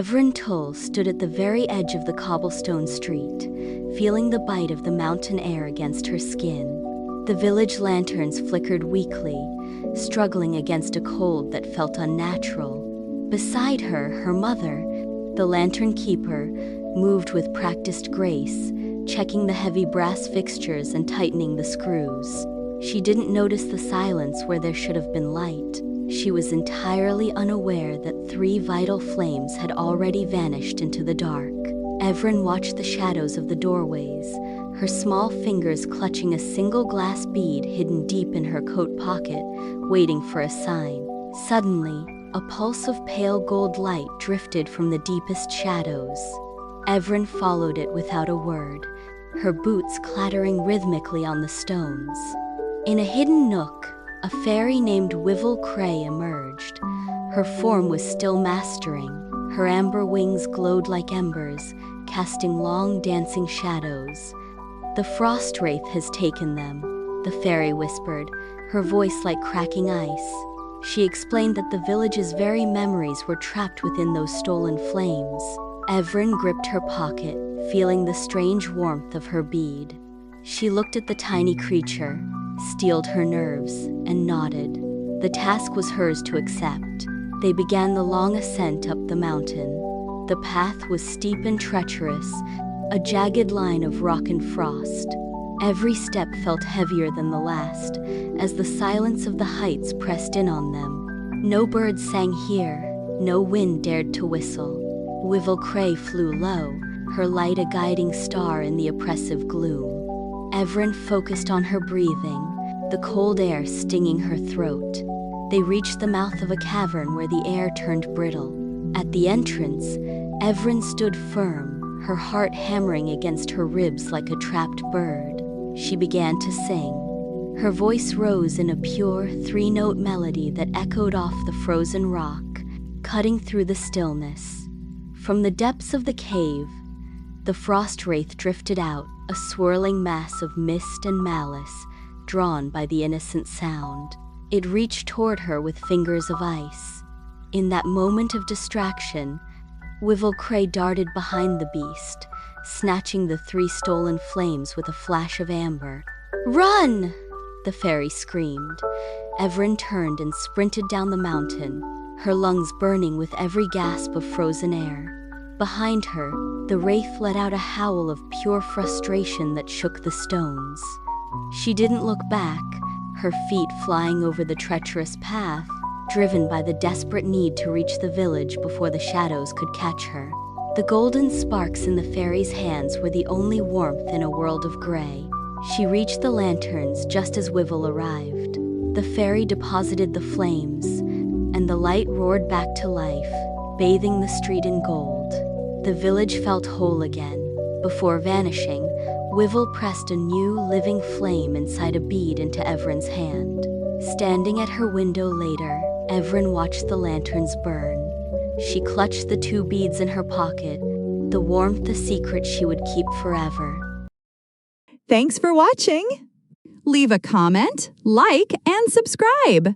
Evren Tull stood at the very edge of the cobblestone street, feeling the bite of the mountain air against her skin. The village lanterns flickered weakly, struggling against a cold that felt unnatural. Beside her, her mother, the lantern keeper, moved with practiced grace, checking the heavy brass fixtures and tightening the screws. She didn't notice the silence where there should have been light. She was entirely unaware that 3 vital flames had already vanished into the dark. Evren watched the shadows of the doorways, her small fingers clutching a single glass bead hidden deep in her coat pocket, waiting for a sign. Suddenly, a pulse of pale gold light drifted from the deepest shadows. Evren followed it without a word, her boots clattering rhythmically on the stones. In a hidden nook, a fairy named Wivvel Crae emerged. Her form was still mastering. Her amber wings glowed like embers, casting long dancing shadows. "The frost wraith has taken them," the fairy whispered, her voice like cracking ice. She explained that the village's very memories were trapped within those stolen flames. Evren gripped her pocket, feeling the strange warmth of her bead. She looked at the tiny creature, steeled her nerves, and nodded. The task was hers to accept. They began the long ascent up the mountain. The path was steep and treacherous, a jagged line of rock and frost. Every step felt heavier than the last, as the silence of the heights pressed in on them. No birds sang here, no wind dared to whistle. Wivvel Crae flew low, her light a guiding star in the oppressive gloom. Evren focused on her breathing, the cold air stinging her throat. They reached the mouth of a cavern where the air turned brittle. At the entrance, Evren stood firm, her heart hammering against her ribs like a trapped bird. She began to sing. Her voice rose in a pure, 3-note melody that echoed off the frozen rock, cutting through the stillness. From the depths of the cave, the frost wraith drifted out, a swirling mass of mist and malice, drawn by the innocent sound. It reached toward her with fingers of ice. In that moment of distraction, Wivvel Crae darted behind the beast, snatching the 3 stolen flames with a flash of amber. "Run!" the fairy screamed. Evren turned and sprinted down the mountain, her lungs burning with every gasp of frozen air. Behind her, the wraith let out a howl of pure frustration that shook the stones. She didn't look back, her feet flying over the treacherous path, driven by the desperate need to reach the village before the shadows could catch her. The golden sparks in the fairy's hands were the only warmth in a world of gray. She reached the lanterns just as Wivvel arrived. The fairy deposited the flames, and the light roared back to life, bathing the street in gold. The village felt whole again. Before vanishing, Wivvel pressed a new, living flame inside a bead into Evren's hand. Standing at her window later, Evren watched the lanterns burn. She clutched the 2 beads in her pocket, the warmth a secret she would keep forever. Thanks for watching. Leave a comment, like, and subscribe.